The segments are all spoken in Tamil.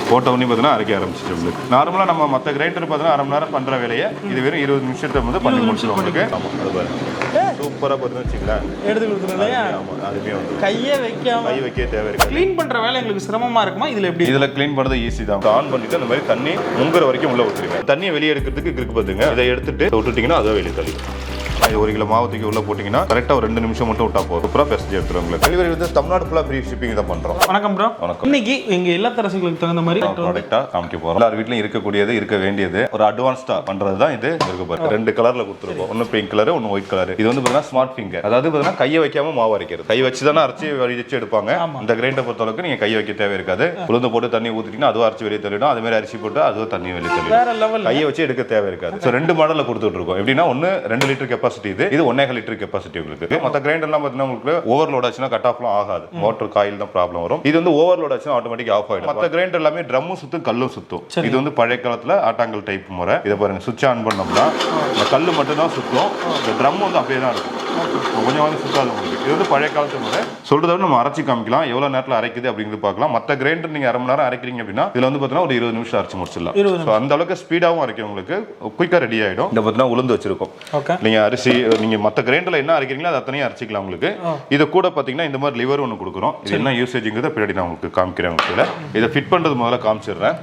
போட்ட உடனே பார்த்தீங்கன்னா அரைக்க ஆரம்பிச்சிட்டு உங்களுக்கு. நார்மலாக நம்ம மற்ற கிரைண்டர் பார்த்தீங்கன்னா அரை மணி நேரம் பண்ணுற வேலையை இது வெறும் 20 நிமிஷத்தை வந்து பண்ணி முடிச்சிடும் உங்களுக்கு. ஆமாம், அது பாருங்க சூப்பராக பார்த்தீங்கன்னா வச்சுங்களேன் எடுத்து கொடுத்துருந்தேன். ஆமாம், அதுவுமே வந்து கையே வைக்க தேவை இருக்கு. க்ளீன் பண்ணுற வேலை எங்களுக்கு சிரமமாக இருக்குமா? இதில் எப்படி? இதில் க்ளீன் பண்ணுறது ஈஸி தான். ஆன் பண்ணிட்டு அந்த மாதிரி தண்ணி முங்குற வரைக்கும் உள்ள ஊற்றுருங்க. தண்ணியை வெளியே எடுக்கிறதுக்கு இருக்கு பார்த்துங்க. இதை எடுத்துட்டு விட்டுட்டிங்கன்னா அதுவே வெளியே தள்ளி. 1 கிலோ மாவு தூக்கி உள்ள போட்டிங்கன்னா கரெக்டாக ஒரு 2 நிமிஷம் மட்டும் விட்டா போதும். சூப்பராக பெஸ்ட் எடுத்துரும் உங்களுக்கு. டெலிவரி வந்து தமிழ்நாடு ஃபுல்லாக ஃப்ரீ ஷிப்பிங் தான் பண்ணுறோம். வணக்கம் ப்ரோ. வணக்கம். இன்னைக்கு எங்கள் இல்லத்தரசிகளுக்கு தகுந்த மாதிரி ப்ராடக்டாக காமிக்க போகிறோம். எல்லார் வீட்லையும் இருக்கக்கூடியது இருக்க வேண்டியது ஒரு அட்வான்ஸ்டாக பண்ணுறது தான் இது இருக்கு பாருங்க. 2 கலரில் கொடுத்துருக்கோம். ஒன்று பிங்க் கலர், ஒன்று ஒயிட் கலர். இது வந்து பார்த்தீங்கன்னா ஸ்மார்ட் ஃபிங்கர். அதாவது பார்த்தீங்கன்னா கையை வைக்காம மாவு அரைக்கிறது. கை வச்சு தானே அரைச்சி வச்சு எடுப்பாங்க. இந்த கிரைண்டர் பொறுத்தளவுக்கு நீங்கள் கை வைக்க தேவை இருக்காது. உளுந்து போட்டு தண்ணி ஊற்றிட்டீங்கன்னா அதுவும் அரைச்சி வெளியே தள்ளிடும். அது மாதிரி அரிசி போட்டு அதுவும் தண்ணி வெளியே தள்ளிடும். கையை வச்சு எடுக்க தேவை இருக்காது. ஸோ 2 மாடலில் கொடுத்துட்டு இருக்கோம். எப்படின்னா ஒன்று 2 லிட்டர் கெப்பாசிட்டி, இது 1.5 லிட்டர் கெப்பாசிட்டி உங்களுக்கு. மற்ற கிரைண்டர்லாம் பார்த்தீங்கன்னா உங்களுக்கு ஓவர்லோட் ஆச்சுன்னா கட் ஆஃப்லாம் ஆகாது. வாட்டர் காயில் தான் ப்ராப்ளம் வரும். இது வந்து ஓவர்லோட் ஆச்சுன்னா ஆட்டோமேட்டிக் ஆஃப் ஆகிடும். மற்ற கிரைண்டர் எல்லாமே ட்ரம்மும் சுத்தும் கல்லும் சுத்தும். இது வந்து பழைய காலத்தில் ஆட்டாங்கல் டைப் முறை. இதை பாருங்க, சுவிட்ச் ஆன் பண்ணோம்னா இந்த கல் மட்டும் தான் சுத்தும். இந்த ட்ரம் வந்து அப்படியே தான் இருக்கும். கொஞ்சம் வந்து சுத்தாது உங்களுக்கு. இது வந்து பழைய காலத்து முறை. சொல்றத விட நம்ம அரைச்சி காமிக்கலாம். எவ்வளவு நேரத்தில் அரைக்குது அப்படிங்கிறது பார்க்கலாம். மற்ற கிரைண்டர் நீங்க 1/2 மணி நேரம் அரைக்கிறீங்க அப்படின்னா இதுல வந்து பார்த்தீங்கன்னா ஒரு 20 நிமிஷம் அரைச்சி முடிச்சிடலாம். ஸோ அந்த அளவுக்கு ஸ்பீடாகவும் அரைக்கும் உங்களுக்கு. குயிக்காக ரெடி ஆகிடும். இந்த பார்த்தீங்கன்னா உளுந்து வச்சிருக்கோம். நீங்க அரிசி நீங்க மற்ற கிரைண்டர்ல என்ன அரைக்கிறீங்களோ அது அத்தனையும் அரைச்சிக்கலாம் உங்களுக்கு. இதை கூட பார்த்தீங்கன்னா இந்த மாதிரி லிவர் ஒன்று கொடுக்குறோம். இது என்ன யூசேஜுங்கிறத பின்னாடி நான் உங்களுக்கு காமிக்கிறேன். உங்களுக்கு இதை ஃபிட் பண்ணுறது முதல்ல காமிச்சிடுறேன்.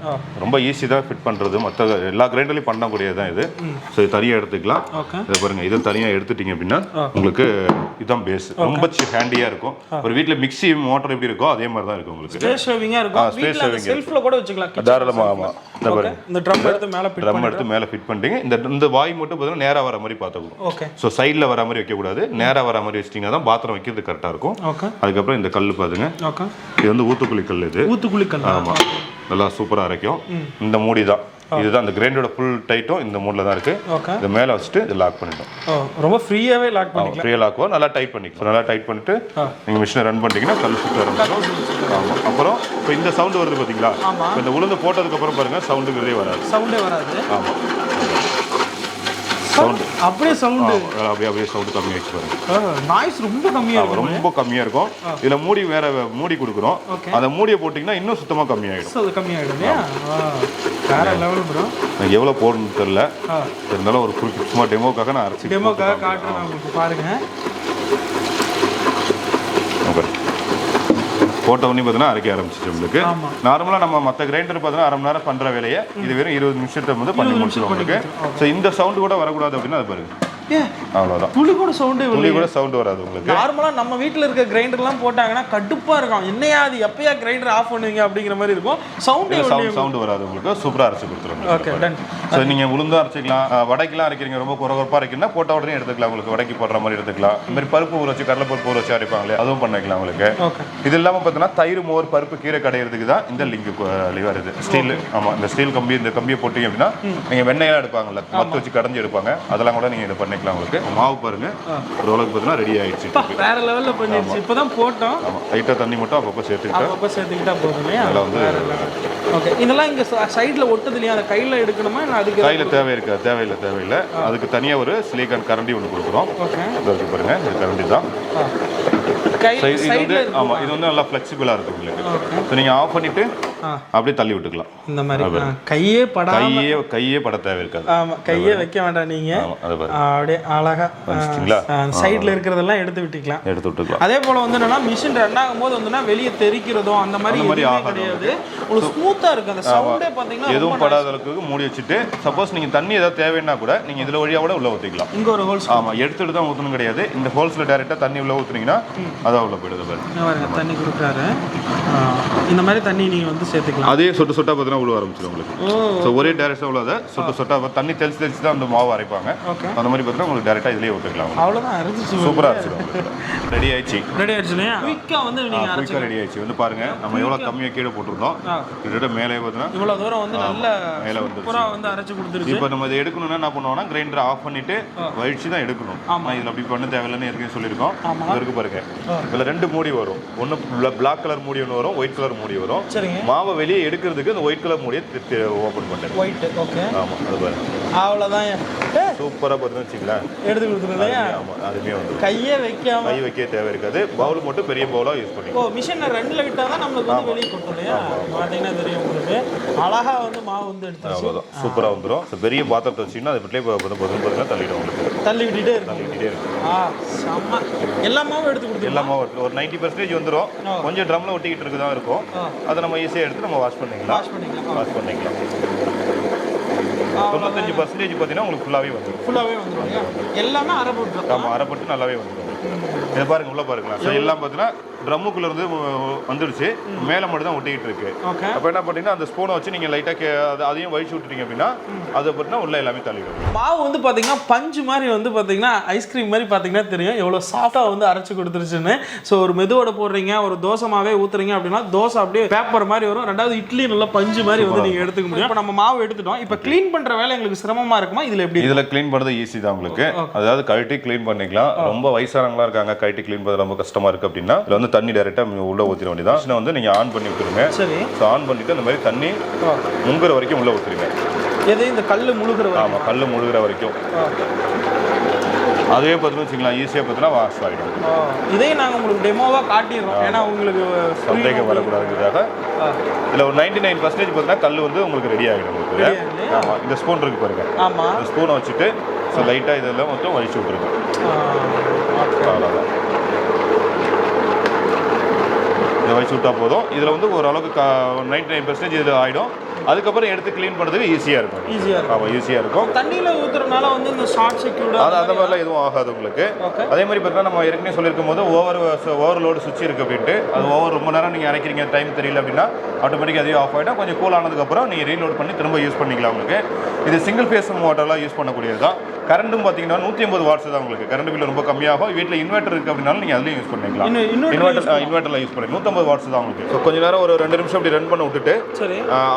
ரொம்ப ஈஸி தான் ஃபிட் பண்ணுறது. மற்ற எல்லா கிரைண்டர்லையும் பண்ணக்கூடியது தான் இது. ஸோ இது தனியாக எடுத்துக்கலாம். இதை பாருங்க, இதை தனியாக எடுத்துட்டீங்க அப்படின்னா உங்களுக்கு இதுதான் பேஸ். ரொம்ப ஹேண்டியா இருக்கும். ஒரு வீட்ல மிக்ஸி மோட்டார் எப்படி இருக்கோ அதே மாதிரி தான் இருக்கும் உங்களுக்கு. ஸ்பேஸ் சேவிங்கா இருக்கும். வீட்ல அந்த செல்ஃப்ல கூட வச்சுக்கலாம். தாராளமா. ஆமா, இந்த பாருங்க, இந்த ட்ரம் எடுத்து மேல ஃபிட் பண்ணிட்டீங்க. இந்த வாய் மட்டும் பார்த்தீங்கன்னா நேரா வர மாதிரி பார்த்துக்கணும். ஓகே. ஸோ சைடில் வர மாதிரி வைக்க கூடாது. நேரா வர மாதிரி வச்சிட்டீங்கன்னா தான் பாத்திரம் வைக்கிறது கரெக்டாக இருக்கும். அதுக்கப்புறம் இந்த கல் பாருங்க, இது வந்து ஊத்துக்குழி கல். இது ஊத்துக்குழி கல். ஆமா, நல்லா சூப்பராக அரைக்கும். இந்த மூடி தான், இதுதான் அந்த கிரைண்டரோட ஃபுல் டைட்டும் இந்த மூடில் தான் இருக்கு. இதை மேலே வச்சுட்டு இதை லாக் பண்ணிட்டோம். ரொம்ப ஃப்ரீயாவே லாக் பண்ணிக்கலாம். ஃப்ரீயாக லாக் ஆகும். நல்லா டைட் பண்ணிக்கலாம். நல்லா டைட் பண்ணிட்டு நீங்கள் மிஷினை ரன் பண்ணிட்டீங்கன்னா கல் சுத்த ஆரம்பிச்சிடும். ஆமாம். அப்புறம் இப்போ இந்த சவுண்டு வருது பார்த்தீங்களா? இப்போ இந்த உளுந்து போட்டதுக்கப்புறம் பாருங்க சவுண்டுங்கிறதே வராது. சவுண்டே வராது. ஆமாம், சவுண்ட் அப்படியே சவுண்ட் அப்படியே சவுண்ட் கம்மியாகிடுச்சு பாருங்க. நாய்ஸ் ரொம்ப கம்மியாக இருக்கும். ரொம்ப கம்மியாக இருக்கும். இதில் மூடி வேற மூடி கொடுக்குறோம். அந்த மூடியை போட்டிங்கன்னா இன்னும் சுத்தமாக கம்மியாகிடும். கம்மியாகிடும். வேற லெவல் ப்ரோ. எனக்கு எவ்வளோ போடணும்னு தெரியல. இருந்தாலும் ஒரு சும்மா டெமோக்காக நான் அரைச்சி டெமோக்காக காட்டுறேன் உங்களுக்கு. பாருங்க, போட்ட உடனே பார்த்தீங்கன்னா அரைக்க ஆரம்பிச்சிட்டு உங்களுக்கு. நார்மலாக நம்ம மற்ற கிரைண்டர் பார்த்தீங்கன்னா 1/2 மணி நேரம் பண்ணுற வேலையை இது வெறும் 20 நிமிஷத்தை வந்து பண்ணி முடிச்சிடும் உங்களுக்கு. ஸோ இந்த சவுண்டு கூட வரக்கூடாது அப்படின்னா அது பாருங்க, அவ்வளோதான். துளி கூட சவுண்ட் வராது உங்களுக்கு. நார்மலாக நம்ம வீட்டில் இருக்க கிரைண்டர்லாம் போட்டாங்கன்னா கடுப்பாக இருக்கும். என்னையா அது எப்பயா கிரைண்டர் ஆஃப் பண்ணுவீங்க அப்படிங்கிற மாதிரி இருக்கும். சவுண்டு வராது உங்களுக்கு. சூப்பராக அரைச்சி கொடுத்துருவோம். Okay, ton. ஸோ நீங்கள் உளுந்தும் அரைச்சிக்கலாம். வடைக்கெல்லாம் அரைக்கிறீங்க, ரொம்ப குறகுறப்பாக அரைக்கிறீங்கன்னா போட்ட உடனே எடுத்துக்கலாம். உங்களுக்கு வடைக்கு போடுற மாதிரி எடுத்துக்கலாம். இந்த மாதிரி பருப்பு ஊற வச்சு கடலை பருப்பு ஊற வச்சு அரைப்பாங்களே, அதுவும் பண்ணிக்கலாம் உங்களுக்கு. இது இல்லாமல் பார்த்தீங்கன்னா தயிர், மோர், பருப்பு, கீரை கடையிறதுக்கு தான் இந்த லிவர். இது ஸ்டீல். ஆமாம், இந்த ஸ்டீல் கம்பி, இந்த கம்பியை போட்டிங்க அப்படின்னா நீங்கள் வெண்ணெயெல்லாம் எடுப்பாங்கல்ல, மற்ற வச்சு கடைஞ்சி எடுப்பாங்க, அதெல்லாம் கூட நீங்கள் இதை பண்ணிக்கலாம். உங்களுக்கு மாவு பாருங்க ஓரளவுக்கு பார்த்தீங்கன்னா ரெடி ஆயிடுச்சு. வேற லெவல்ல பண்ணிடுச்சு. இப்போதான் போட்டோம். ஆமா, லைட்டா தண்ணி மட்டும் அப்பப்போ சேர்த்துக்கிட்டா போதும். அதெல்லாம் வந்து ஓகே. இதெல்லாம் இங்க சைடுல ஒட்டுது இல்லையா, அதை கையில எடுக்கணுமா? அதுக்கு கையில தேவையில்லை. அதுக்கு தனியா ஒரு சிலிக்கான் கரண்டி ஒன்று கொடுக்குறோம். ஓகே, இருக்கு பாருங்க, இது கரண்டி தான். ஆமா, இது வந்து நல்லா ஃபிளெக்சிபிளா இருக்கும் உங்களுக்கு. ஸோ நீங்க ஆஃப் பண்ணிட்டு அப்படியே தள்ளி விட்டுக்கலாம். இந்த மாதிரி கையே பட தேவை இருக்காது. ஆமா, கையே வைக்க வேண்டாம். நீங்க அப்படியே அழகா சைடுல இருக்கிறதெல்லாம் எடுத்து விட்டுக்கலாம். அதே போல வந்து என்னன்னா மிஷின் ரன் ஆகும்போது வந்து வெளியே தெரிக்கிறதோ அந்த மாதிரி கிடையாது. ஒரு ஸ்மூத்தா இருக்கு. அந்த சவுண்டே பாத்தீங்கன்னா எதுவும் படாத அளவுக்கு மூடி வச்சுட்டு, சப்போஸ் நீங்க தண்ணி ஏதாவது தேவைன்னா கூட நீங்க இதுல வழியா கூட உள்ள ஊத்திக்கலாம். இங்க ஒரு ஹோல்ஸ். ஆமா, எடுத்துட்டு தான் ஊத்தணும் கிடையாது. இந்த ஹோல்ஸ்ல டைரக்டா தண்ணி உள்ள ஊத்துனீங்கன்னா அதான் உள்ள போயிடுது பாருங்க. தண்ணி கொடுக்குறாரு. இந்த மாதிரி தண்ணி நீங்க வந்து சேர்த்துக்கலாம். அதே சொட்டு சொட்டா பார்த்தீங்கன்னா உள்ள ஆரம்பிச்சிடும் உங்களுக்கு. ஸோ ஒரே டைரக்டாக உள்ளதை சொட்டு சொட்டா தண்ணி தெளிச்சு தான் அந்த மாவு அரைப்பாங்க. அந்த மாதிரி பார்த்தீங்கன்னா உங்களுக்கு டேரெக்டாக இதுலேயே ஊற்றிக்கலாம். அவ்வளோதான், அரைச்சி சூப்பராக அரைச்சிடும். ரெடி ஆயிடுச்சு இல்லையா? குயிக்காக வந்து நீங்கள் குயிக்காக ரெடி ஆயிடுச்சு. வந்து பாருங்க, நம்ம எவ்வளோ கம்மியாக கீழே போட்டிருந்தோம். கிட்டத்தட்ட மேலே பார்த்தீங்கன்னா இவ்வளோ தூரம் வந்து நல்ல மேலே வந்து அரைச்சி கொடுத்துருச்சு. இப்போ நம்ம இதை எடுக்கணும்னா என்ன பண்ணுவோம்னா கிரைண்டரை ஆஃப் பண்ணிட்டு வழிச்சு தான் எடுக்கணும். ஆமாம், இதில் அப்படி பண்ண தேவையில்லைன்னு ஏற்கனவே சொல்லியிருக்கோம். இருக்கு பாருங்க, இதில் 2 மூடி வரும். ஒன்று பிளாக் கலர் மூடி ஒன்று வரும், ஒயிட் கலர் மூடி வரும். சரிங்க. மாவை வெளியே எடுக்கிறதுக்கு அந்த ஒயிட் கலர் மூடியை ஓப்பன் பண்ணுறேன். White okay. ஆமாம் அது பாருங்க. அவ்வளோதான். சூப்பராக பார்த்துன்னு வச்சுக்கலாம். எடுத்து கொடுத்துருங்க. ஆமாம் அதுவுமே வந்து கையே வைக்காம கை வைக்க தேவை இருக்காது. பவுல் மட்டும் பெரிய பவுலாக யூஸ் பண்ணி. ஓ மிஷினை ரெண்டில் விட்டால் தான் நம்மளுக்கு வந்து வெளியே கொட்டும் இல்லையா? பார்த்தீங்கன்னா தெரியும் உங்களுக்கு. அழகா வந்து மாவு வந்து எடுத்து அவ்வளோதான் சூப்பராக வந்துடும். பெரிய பாத்திரத்தை வச்சிங்கன்னா அது வீட்டிலே பார்த்தீங்கன்னா தள்ளிடும் உங்களுக்கு. தள்ளி விட்டுட்டே இருக்கு. செம்ம. எல்லா மாவும் எடுத்து கொடுத்து எல்லா மாவும் எடுத்து ஒரு 90% வந்துடும். கொஞ்சம் ட்ரம்ல ஒட்டிக்கிட்டு இருக்கு தான் இருக்கும். அதை நம்ம ஈஸியாக எடுத்து நம்ம வாஷ் பண்ணிக்கலாம். 95% பார்த்தீங்கன்னா உங்களுக்கு ஃபுல்லாகவே வந்துடும். எல்லாமே அரைப்பட்டு. ஆமாம் அரைப்பட்டு நல்லாவே வந்துடும். இதை பாருங்க உள்ள பாருங்களா. ஸோ எல்லாம் பார்த்தீங்கன்னா ட்ரம்முக்குள்ள இருந்து வந்துடுச்சு. மேலே மட்டும் தான் ஒட்டிக்கிட்டு இருக்கு. அப்போ என்ன பண்ணீங்கன்னா அந்த ஸ்பூனை வச்சு நீங்கள் லைட்டாக அதையும் வழிச்சு விட்டுட்டீங்க அப்படின்னா அதை பார்த்தீங்கன்னா உள்ள எல்லாமே தள்ளிடும். மாவு வந்து பார்த்தீங்கன்னா பஞ்சு மாதிரி வந்து பார்த்தீங்கன்னா ஐஸ்கிரீம் மாதிரி பார்த்தீங்கன்னா தெரியும் எவ்வளோ சாஃப்டாக வந்து அரைச்சி கொடுத்துருச்சுன்னு. ஸோ ஒரு மெதுவோட போடுறீங்க, ஒரு தோசை மாவே ஊற்றுறீங்க அப்படின்னா தோசை அப்படியே பேப்பர் மாதிரி வரும். ரெண்டாவது இட்லி நல்லா பஞ்சு மாதிரி வந்து நீங்கள் எடுத்துக்க முடியும். இப்போ நம்ம மாவு எடுத்துட்டோம். இப்போ க்ளீன் பண்ணுற வேலை எங்களுக்கு சிரமமாக இருக்குமா? இதில் எப்படி? இதில் க்ளீன் பண்ணுறது ஈஸி தான் உங்களுக்கு. அதாவது கழட்டி க்ளீன் பண்ணிக்கலாம். ரொம்ப வயசானவங்களா இருக்காங்க, கழட்டி க்ளீன் பண்ணுறது ரொம்ப கஷ்டமாக இருக்குது அப்படின்னா இதில் வந்து தண்ணி டைரெக்டாக உள்ள ஊற்றிட வேண்டியதான். மிஷினை வந்து நீங்கள் ஆன் பண்ணி விட்டுருங்க. சரி. ஸோ ஆன் பண்ணிவிட்டு அந்த மாதிரி தண்ணி முங்குற வரைக்கும் உள்ளே ஊற்றிடுங்க. எது இந்த கல் முழுகிற வரைக்கும்? ஆமாம் கல் முழுகிற வரைக்கும். அதே பார்த்தீங்கன்னா வச்சுக்கலாம் ஈஸியாக பார்த்தீங்கன்னா வாஷ் ஆகிடும். இதே நாங்கள் உங்களுக்கு டெமோவாக காட்டிடுறோம். ஏன்னா உங்களுக்கு சந்தேகம் வரக்கூடாதுங்கிறதுக்காக இதில் ஒரு 99% பார்த்தீங்கன்னா கல் வந்து உங்களுக்கு ரெடி ஆகிடும் உங்களுக்கு. ஆமாம் இந்த ஸ்பூன் இருக்குது பாருங்க. ஆமாம் இந்த ஸ்பூனை வச்சுட்டு ஸோ லைட்டாக இதெல்லாம் மட்டும் வலிச்சு விட்ருங்க. அவ்வளோதான். இதை வச்சு விட்டா போதும். இதில் வந்து ஓரளவுக்கு 99% இதில் ஆகிடும். அதுக்கப்புறம் எடுத்து க்ளீன் பண்ணுறதுக்கு ஈஸியாக இருக்கும். ஆமாம் ஈஸியாக இருக்கும். தண்ணியில் ஊற்றுறதுனால வந்து இந்த ஷார்ட் சர்க்யூட் அந்த மாதிரிலாம் எதுவும் ஆகாது உங்களுக்கு. அதே மாதிரி பார்த்தீங்கன்னா நம்ம ஏற்கனவே சொல்லியிருக்கும் போது ஓவர்லோடு சுவிட்ச் இருக்குது அப்படின்ட்டு அது ரொம்ப நேரம் நீங்கள் அரைக்கிறீங்க டைம் தெரியல அப்படின்னா ஆட்டோமேட்டிக்காக அதே ஆஃப் ஆகிடும். கொஞ்சம் கூல் ஆனதுக்கப்புறம் நீங்கள் ரீலோட் பண்ணி திரும்ப யூஸ் பண்ணிக்கலாம். உங்களுக்கு இது சிங்கிள் ஃபேஸ் மோட்டர்லாம் யூஸ் பண்ணக்கூடியது தான். கரண்ட்டும் பார்த்தீங்கன்னா 150 வாட்ஸ் தான் உங்களுக்கு. கரண்ட் பில் ரொம்ப கம்மியாகும். வீட்டில் இன்வெர்ட்டர் இருக்குது அப்படின்னாலும் நீங்கள் அதுலேயும் யூஸ் பண்ணிக்கலாம். இன்வெர்ட்டரில் யூஸ் பண்ணி 150 வாட்ஸ் தான் உங்களுக்கு. ஸோ கொஞ்சம் நேரம் ஒரு 2 நிமிஷம் அப்படி ரன் பண்ண விட்டுட்டு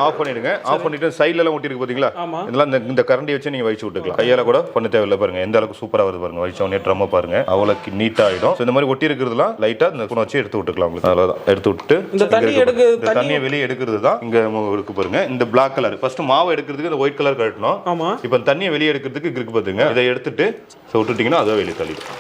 ஆஃப் பண்ணிடுங்க. ஆஃப் பண்ணிட்டு சைட்லலாம் ஒட்டிருக்கு பார்த்தீங்களா, இதெல்லாம் இந்த கரண்டி வச்சு நீங்கள் வச்சு விட்டுக்கலாம். கையால் கூட பண்ண தேவையில்லை. பாருங்க எந்த அளவுக்கு சூப்பராக வருது பாருங்க. வச்ச உடனே ட்ரம்மை பாருங்க அவ்வளோ நீட்டாக ஆகிடும். இந்த மாதிரி ஒட்டி இருக்கிறதுலாம் லைட்டாக இந்த குணம் வச்சு எடுத்து விட்டுக்கலாம் உங்களுக்கு. அவ்வளோதான் எடுத்து விட்டு இந்த தண்ணியை வெளியே எடுக்கிறது தான் இங்கே இருக்கு பாருங்க. இந்த பிளாக் கலர் ஃபர்ஸ்ட் மாவு எடுக்கிறதுக்கு இந்த ஒயிட் கலர் கட்டணும். இப்போ தண்ணியை வெளியே எடுக்கிறதுக்கு இருக்கு பாத்துங்க. இதை எடுத்துட்டு விட்டுட்டீங்கன்னா அதை வெளியே தள்ளிடும்.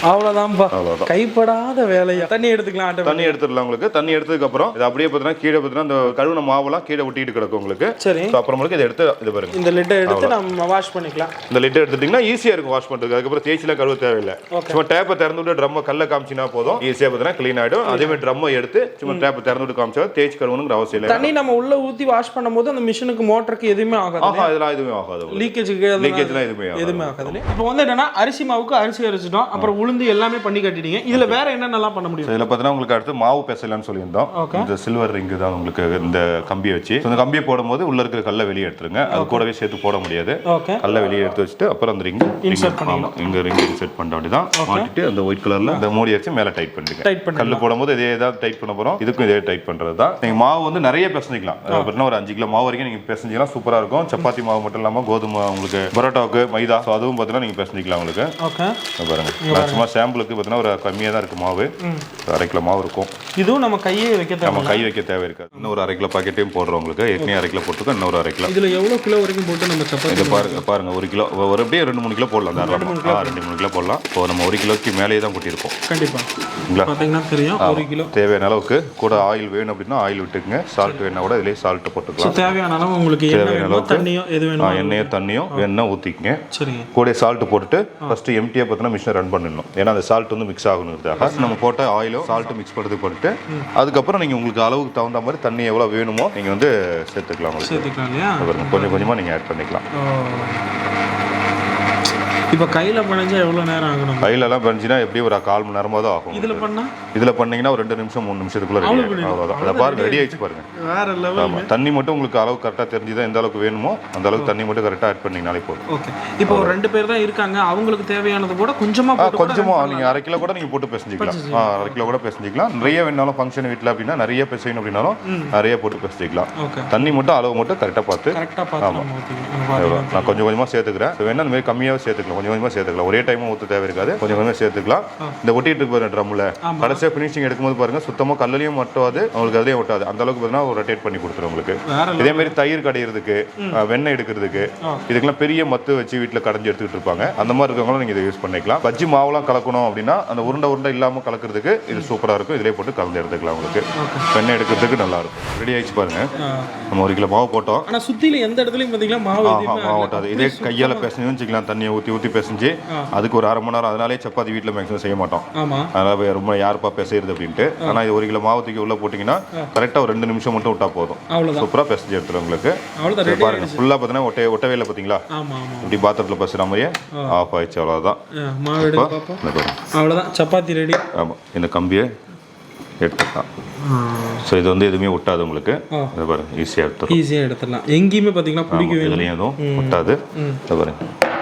அவ்வளோதான்ப்பா. கைப்படாத வேலையா. தண்ணி எடுத்துக்கலாம். தண்ணி எடுத்துடலாம் உங்களுக்கு. தண்ணி எடுத்ததுக்கு அப்புறம் இது அப்படியே பார்த்தீங்கன்னா கீழே பார்த்தீங்கன்னா இந்த கழுவுன மாவெல்லாம் கீழே ஒட்டிட்டு கிடக்கும் உங்களுக்கு. சரி. அப்புறமேலுக்கு இதை எடுத்து இது பாருங்க. இந்த லிட்டை எடுத்து நம்ம வாஷ் பண்ணிக்கலாம். இந்த லிட்டை எடுத்துட்டீங்கன்னா ஈஸியாக இருக்கும் வாஷ் பண்ணுறது. அதுக்கப்புறம் தேய்ச்சிலாம் கழுவ தேவையில்லை. சும்மா டேப்பை திறந்து விட்டு ட்ரம்மை கல்ல காமிச்சினா போதும். ஈஸியாக பார்த்தீங்கன்னா க்ளீன் ஆகிடும். அதே மாதிரி ட்ரம்மை எடுத்து சும்மா டேப்பை திறந்து விட்டு காமிச்சா தேய்ச்சி கழுவணுங்கிற அவசியம் இல்லை. தண்ணி நம்ம உள்ள ஊற்றி வாஷ் பண்ணும்போது அந்த மிஷினுக்கு மோட்டருக்கு எதுவுமே ஆகாது. இதெல்லாம் எதுவுமே ஆகாது. லீக்கேஜ்லாம் எதுவுமே ஆகாது. இப்போ வந்து என்னன்னா அரிசி மாவுக்கு அரிசி அரைச்சிட்டோம். அப்புறம் உளுந்து எல்லாமே பண்ணி கட்டிட்டீங்க. இதுல வேற என்னென்னலாம் பண்ண முடியும்? இதுல பார்த்தீங்கன்னா உங்களுக்கு அடுத்து மாவு பெசலான்னு சொல்லியிருந்தோம். இந்த சில்வர் ரிங் தான் உங்களுக்கு இந்த கம்பியை வச்சு இந்த கம்பியை போடும்போது உள்ள இருக்கிற கல்லை வெளியே எடுத்துருங்க. அது கூடவே சேர்த்து போட முடியாது. கல்லை வெளியே எடுத்து வச்சுட்டு அப்புறம் அந்த ரிங் இன்சர்ட் பண்ணலாம். இங்க ரிங் இன்சர்ட் பண்ண வேண்டியதான். மாட்டிட்டு அந்த ஒயிட் கலர்ல இந்த மூடி வச்சு மேல டைட் பண்ணிடுங்க. கல்லு போடும்போது இதே ஏதாவது டைட் பண்ண போறோம். இதுக்கும் இதே டைட் பண்றது தான். நீங்க மாவு வந்து நிறைய பிசைஞ்சிக்கலாம். பார்த்தீங்கன்னா ஒரு 5 கிலோ மாவு வரைக்கும் நீங்க பிசைஞ்சிக்கலாம். சூப்பரா இருக்கும். சப்பாத்தி மாவு மட்டும் இல்லாம கோதுமை உங்களுக்கு பரோட்டாவுக்கு மைதா அதுவும் பார்த்தீங்கன்னா நீங்க பிசைஞ்சிக்கலாம் உங்களுக்கு. பாருங்க சும்மா சாம்பிளுக்கு பார்த்தீங்கன்னா ஒரு கம்மியாக தான் இருக்குது மாவு. 1/2 கிலோ மாவு இருக்கும். இதுவும் நம்ம கையை வைக்க தேவை. நம்ம கை வைக்க தேவை இருக்காது. இன்னும் ஒரு 1/2 கிலோ பாக்கெட்டையும் போடுறோம் உங்களுக்கு. ஏற்கனவே 1/2 கிலோ போட்டுக்கோ. இன்னும் ஒரு 1/2 கிலோ. இதில் எவ்வளோ கிலோ வரைக்கும் போட்டு நம்ம சப்பாத்தி இதை பாருங்க 1 கிலோ ஒரு அப்படியே 2-3 கிலோ போடலாம். 2-3 கிலோ போடலாம். இப்போ நம்ம 1 கிலோக்கு மேலேயே தான் கொட்டியிருப்போம். கண்டிப்பாக பார்த்தீங்கன்னா தெரியும். 1 கிலோ தேவையான அளவுக்கு கூட ஆயில் வேணும் அப்படின்னா ஆயில் விட்டுக்குங்க. சால்ட் வேணா கூட இதிலே சால்ட்டை போட்டுக்கலாம். தேவையான அளவு உங்களுக்கு தேவையான அளவுக்கு தண்ணியும் எது வேணும் எண்ணெயும் தண்ணியும் வேணா ஊற்றிக்கங்க. சரிங்க. கூட சால்ட் போட்டுட்டு ஃபர்ஸ்ட் எம்டியாக பார்த்தீங்கன்னா மிஷினை ரன் பண்ணிடணும். ஏன்னா அந்த சால்ட் வந்து மிக்ஸ் ஆகணுங்கிறதுக்காக நம்ம போட்ட ஆயிலும் சால்ட் மிக்ஸ் பண்ணிட்டு அதுக்கப்புறம் நீங்கள் உங்களுக்கு அளவுக்கு தகுந்த மாதிரி தண்ணி எவ்வளோ வேணுமோ நீங்கள் வந்து சேர்த்துக்கலாம். கொஞ்சம் கொஞ்சமாக நீங்கள் ஆட் பண்ணிக்கலாம். இப்போ கையில் பணிஞ்சா எவ்வளோ நேரம் ஆகணும்? கையிலலாம் பணிஞ்சினா எப்படி ஒரு 1/4 மணி நேரமாக தான் ஆகும். இதில் பண்ணீங்கன்னா ஒரு 2 நிமிஷம் 3 நிமிஷத்துக்குள்ள ரெடி ஆகும். அவ்வளோதான். அதை பாருங்க ரெடி ஆயிடுச்சு பாருங்க. வேற லெவல். ஆமாம் தண்ணி மட்டும் உங்களுக்கு அளவு கரெக்டாக தெரிஞ்சுதான் எந்த அளவுக்கு வேணுமோ அந்த அளவுக்கு தண்ணி மட்டும் கரெக்டாக ஆட் பண்ணிங்கனாலே போதும். ஓகே. இப்போ 2 பேர் தான் இருக்காங்க. அவங்களுக்கு தேவையானது கூட கொஞ்சமாக நீங்கள் 1/2 கிலோ கூட நீங்கள் போட்டு பிசைஞ்சிக்கலாம். 1/2 கிலோ கூட பிசைஞ்சிக்கலாம். நிறைய வேணாலும் ஃபங்க்ஷன் வீட்டில் அப்படின்னா நிறைய பிசையணும் அப்படின்னாலும் நிறைய போட்டு பிசைஞ்சிக்கலாம். தண்ணி மட்டும் அளவு மட்டும் கரெக்டாக பார்த்து. ஆமாம் நான் கொஞ்சம் கொஞ்சமாக சேர்த்துக்கிறேன். வேணா இந்த மாதிரி கம்மியாகவே சேர்த்துக்கலாம். கொஞ்சம் கொஞ்சமாக சேர்த்துக்கலாம். ஒரே டைமும் ஊற்ற தேவை இருக்காது, கொஞ்சம் கொஞ்சமாக சேர்த்துக்கலாம். இந்த ஒட்டிட்டு இருக்கு ட்ரம்ல கடைசியாக ஃபினிஷிங் எடுக்கும்போது பாருங்க சுத்தமாக கல்லையும் ஒட்டாது, உங்களுக்கு அதுலேயும் ஒட்டாது. அந்த அளவுக்கு பார்த்தீங்கன்னா ஒரு ரொட்டேட் பண்ணி கொடுத்துரும் உங்களுக்கு. இதே மாதிரி தயிர் கடையிறதுக்கு, வெண்ணெய் எடுக்கிறதுக்கு, இதுக்கெல்லாம் பெரிய மத்து வச்சு வீட்டில் கடைஞ்சி எடுத்துக்கிட்டு இருப்பாங்க. அந்த மாதிரி இருக்கவங்களும் நீங்கள் இதை யூஸ் பண்ணிக்கலாம். பஜ்ஜி மாவுலாம் கலக்கணும் அப்படின்னா அந்த உருண்டை இல்லாமல் கலக்கிறதுக்கு இது சூப்பராக இருக்கும். இதிலே போட்டு கலந்து எடுத்துக்கலாம். உங்களுக்கு வெண்ணெய் எடுக்கிறதுக்கு நல்லா இருக்கும். ரெடி ஆயிடுச்சு பாருங்க. நம்ம 1 கிலோ மாவு போட்டோம். ஆனால் சுற்றில எந்த இடத்துலையும் பார்த்தீங்கன்னா மாவு ஓட்டாது. இதே கையால் பிசைஞ்சு வச்சுக்கலாம். தண்ணியை ஊற்றி பிசைஞ்சு அதுக்கு ஒரு அரை மணி நேரம். அதனாலே சப்பாத்தி வீட்டில் மேக்ஸிமம் செய்ய மாட்டோம். அதனால ரொம்ப யாருப்பா பிசைறது அப்படின்ட்டு. ஆனால் இது 1 கிலோ மாவு தூக்கி உள்ள போட்டிங்கன்னா கரெக்டாக ஒரு 2 நிமிஷம் மட்டும் விட்டா போதும். சூப்பராக பிசைஞ்சு எடுத்துரும் உங்களுக்கு. பாருங்க ஃபுல்லாக பார்த்தீங்கன்னா ஒட்டவே இல்லை பார்த்தீங்களா? இப்படி பாத்திரத்தில் பசுற மாதிரியே ஆஃப் ஆயிடுச்சு. அவ்வளோதான். அவ்வளோதான், சப்பாத்தி ரெடி. ஆமாம், இந்த கம்பியை எடுத்துக்கலாம். ஸோ இது வந்து எதுவுமே ஒட்டாது உங்களுக்கு. பாருங்க ஈஸியாக எடுத்துடலாம். எங்கேயுமே பார்த்தீங்கன்னா பிடிக்கும், இதுலேயும் எதுவும் ஒட்டாது. பாருங்க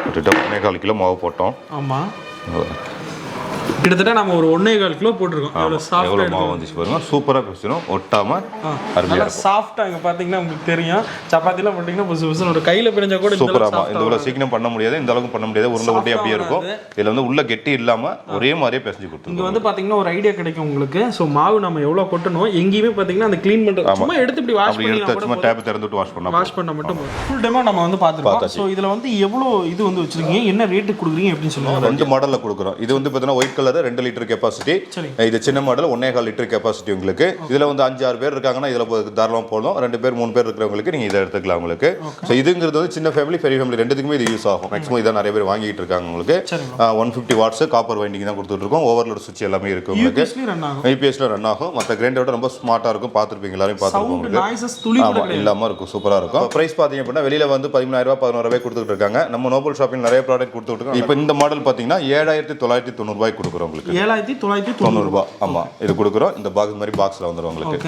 1.25 கிலோ மாவு போட்டோம். ஆமாம், கிட்டத்தட்ட நம்ம ஒரு 1.25 கிலோ போட்டிருக்கோம். எவ்வளோ மாவு வந்துச்சு பாருங்க. சூப்பராக பிடிச்சிடும், ஒட்டாமல் அருமையாக சாஃப்டாக. இங்கே பார்த்தீங்கன்னா உங்களுக்கு தெரியும், சப்பாத்திலாம் போட்டிங்கன்னா புதுசு புதுசு ஒரு கையில் பிரிஞ்சா கூட சூப்பராக இந்த இவ்வளோ சீக்கிரம் பண்ண முடியாது, இந்த அளவுக்கு பண்ண முடியாது. உருண்டை ஒட்டி அப்படியே இருக்கும். இதில் வந்து உள்ள கெட்டி இல்லாமல் ஒரே மாதிரியே பிசைஞ்சு கொடுத்துரும். இங்கே வந்து பார்த்தீங்கன்னா ஒரு ஐடியா கிடைக்கும் உங்களுக்கு. ஸோ மாவு நம்ம எவ்வளோ கொட்டணும், எங்கேயுமே பார்த்தீங்கன்னா அந்த க்ளீன் பண்ணுறது சும்மா எடுத்து இப்படி வாஷ் பண்ணி சும்மா டேப் திறந்துட்டு வாஷ் பண்ண மட்டும் ஃபுல் டைமாக நம்ம வந்து பார்த்துருக்கோம். ஸோ இதில் வந்து எவ்வளோ இது வந்து வச்சிருக்கீங்க, என்ன ரேட்டு கொடுக்குறீங்க அப்படின்னு சொல்லுவாங்க. 2 மாடலில் கொடுக்குறோம். இது வந்து பார்த்தீங்கன்னா ஒயிட் கலர் 2 லிட்டர் கெப்பாசிட்டி. இது சின்ன மாடல் 1.25 லிட்டர் கெப்பாசிட்டி உங்களுக்கு. இதுல வந்து 5-6 பேர் இருக்காங்கன்னா இதுல தாராளமா போதும். 2 பேர் 3 பேர் இருக்கிறவங்களுக்கு நீங்க இதை எடுத்துக்கலாம் உங்களுக்கு. ஸோ இதுங்கிறது வந்து சின்ன ஃபேமிலி பெரிய ஃபேமிலி ரெண்டுத்துக்குமே இது யூஸ் ஆகும். மேக்ஸிமம் இதான் நிறைய பேர் வாங்கிட்டு இருக்காங்க உங்களுக்கு. 150 வாட்ஸ் காப்பர் வைண்டிங் தான் கொடுத்துட்டு இருக்கோம். ஓவர்லோட் சுவிட்ச் எல்லாமே இருக்கு உங்களுக்கு. ஐபிஎஸ்ல ரன் ஆகும். மற்ற கிரைண்டரோட ரொம்ப ஸ்மார்ட்டா இருக்கும். பார்த்துருப்பீங்க, எல்லாரும் பார்த்துருப்போம். இல்லாம இருக்கும், சூப்பரா இருக்கும். பிரைஸ் பாத்தீங்க அப்படின்னா வெளியில வந்து 13,000 11,000 கொடுத்துட்டு இருக்காங்க. நம்ம நோபல் ஷாப்பிங் நிறைய ப்ராடக்ட் கொடுத்துட்டு இருக்கோம். இப்போ இந்த மாடல் பாத்தீங்கன்னா 7,990 ரூபாய்க்கு கொடுக்குறோம் உங்களுக்கு. 7,990 ரூபாய். ஆமா, இது கொடுக்குறோம். இந்த பாக்ஸ் மாதிரி பாக்ஸ்ல வந்துரும் உங்களுக்கு.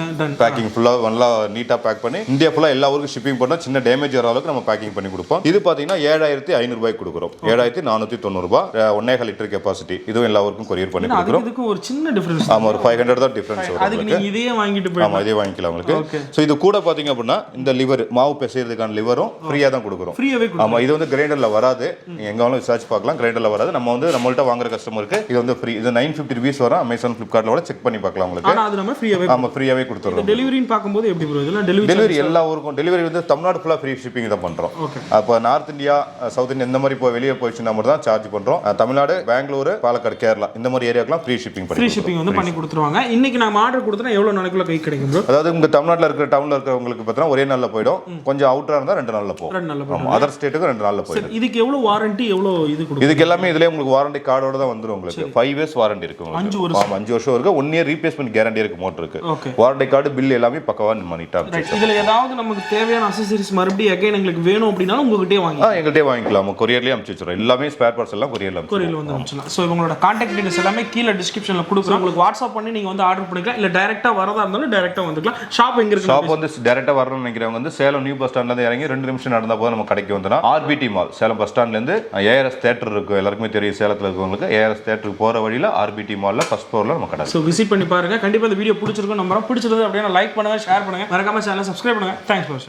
பேக்கிங் ஃபுல்லா நல்லா நீட்டா பேக் பண்ணி இந்தியா ஃபுல்லா எல்லா ஊருக்கும் ஷிப்பிங் பண்ணோம். சின்ன டேமேஜ் வர அளவுக்கு நம்ம பேக்கிங் பண்ணி கொடுப்போம். இது பாத்தீங்கன்னா 7,500 ரூபாய்க்கு கொடுக்குறோம். 7,490 ரூபாய். 1.5 லிட்டர் கெப்பாசிட்டி. இதுவும் எல்லா ஊருக்கும் கொரியர் பண்ணி கொடுக்குறோம். இதுக்கு ஒரு சின்ன டிஃபரன்ஸ். ஆமா, ஒரு 500 தான் டிஃபரன்ஸ் வரும். அதுக்கு நீங்க இதையே வாங்கிட்டு போய் ஆமா, இதே வாங்கிக்கலாம் உங்களுக்கு. சோ இது கூட பாத்தீங்க அப்படின்னா இந்த லிவர் மாவு பிசைறதுக்கான லிவரும் ஃப்ரீயா தான் கொடுக்குறோம். ஆமா, இது வந்து கிரைண்டர்ல வராது. நீங்க எங்க வேணாலும் சர்ச் பார்க்கலாம். கிரைண்டர்ல வராது. நம்ம வந்து நம்மள்ட்ட வாங்குற கஸ்டமருக்கு இது வந்து ஃப்ரீ. இது 950 rupees வரும். Amazon Flipkartல செக் பண்ணி பார்க்கலாம் உங்களுக்கு. ஆனா அது நம்ம ஃப்ரீயாவே ஃப்ரீயாவே கொடுத்துறோம். டெலிவரின்னு பாக்கும்போது எப்படி ப்ரோ இதெல்லாம் டெலிவரி எல்லா ஊருக்கும் டெலிவரி வந்து தமிழ்நாடு ஃபுல்லா ஃப்ரீ ஷிப்பிங் தான் பண்றோம். அப்ப நார்த் இந்தியா, சவுத் இந்தியா இந்த மாதிரி போய் வெளியே போயிடுச்சுன்னா மட்டும் தான் சார்ஜ் பண்றோம். தமிழ்நாடு, பெங்களூர், பாலக்காடு, கேரளா இந்த மாதிரி ஏரியாக்கெல்லாம் ஃப்ரீ ஷிப்பிங் வந்து பண்ணி கொடுத்துருவாங்க. இன்னைக்கு நாம ஆர்டர் கொடுத்தா எவ்வளவு நாளைக்குள்ள கை கிடைக்கும் ப்ரோ? அதாவது உங்க தமிழ்நாட்டுல இருக்கிற டவுன்ல இருக்கிறவங்களுக்கு பார்த்தா ஒரே நாள்ல போய்டும். கொஞ்சம் அவுட்டரா இருந்தா 2 நாள்ல போகும். அதர் ஸ்டேட்டுக்கு 2 நாள்ல போய்டும். இதுக்கு எவ்வளவு வாரண்டி, எவ்வளவு இது கொடுக்கும்? இதுக்கு எல்லாமே இதுலயே உங்களுக்கு வாரண்டி கார்டோட தான் வந்துரும் உங்களுக்கு. 5 years வாரண்டி இருக்கு உங்களுக்கு. 5 வருஷம் இருக்கு. 1 year ரீப்ளேஸ்மென்ட் கேரண்டி இருக்கு மோட்டருக்கு. வாரண்டி கார்டு பில் எல்லாமே பக்கவா பண்ணிட்டாங்க. இதுல ஏதாவது நமக்கு தேவையான அக்சஸரீஸ் மறுபடியும் அகைன் எங்களுக்கு வேணும் அப்படினா உங்ககிட்டயே வாங்கிக்கலாம். எங்ககிட்டயே வாங்கிக்கலாம். கொரியர்லயே அனுப்பிச்சு வச்சிரோம். எல்லாமே ஸ்பேர் பார்ட்ஸ் எல்லாம் கொரியர்ல வந்து அனுப்பிச்சலாம். சோ இவங்களோட கான்டாக்ட் டீடைல்ஸ் எல்லாமே கீழ டிஸ்கிரிப்ஷன்ல கொடுக்குறோம். உங்களுக்கு வாட்ஸ்அப் பண்ணி நீங்க வந்து ஆர்டர் பண்ணிக்கலாம். இல்ல டைரக்டா வரதா இருந்தாலும் டைரக்டா வந்துக்கலாம். ஷாப் எங்க இருக்கு? ஷாப் வந்து டைரக்டா வரணும்னு நினைக்கிறவங்க வந்து சேலம் நியூ பஸ் ஸ்டாண்ட்ல இருந்து இறங்கி 2 நிமிஷம் நடந்தா போதும் நம்ம கடைக்கு வந்துடலாம். ஆர்பிடி மால் சேலம் பஸ் ஸ்டாண்ட்ல இருந்து ARRS தியேட்டர் இருக்கு. எல்லாருக்குமே தெரியும் சேலத்துல இருக்கவங்களுக்கு. ARRS தியேட்டருக்கு போற வழியில ஆர்பிடி மால்ல ஃபர்ஸ்ட் ஃப்ளோர்ல நம்ம கடை. சோ விசிட் பண்ணி பாருங்க. கண்டிப்பா இந்த வீடியோ பிடிச்சிருக்கும். நம்ம பிடிச்சிருந்தது அப்படியே லைக் பண்ணுங்க, ஷேர் பண்ணுங்க, மறக்காம சேனலை சப்ஸ்கிரைப் பண்ணுங்க. தேங்க்ஸ் ஃபார் வாட்சிங்.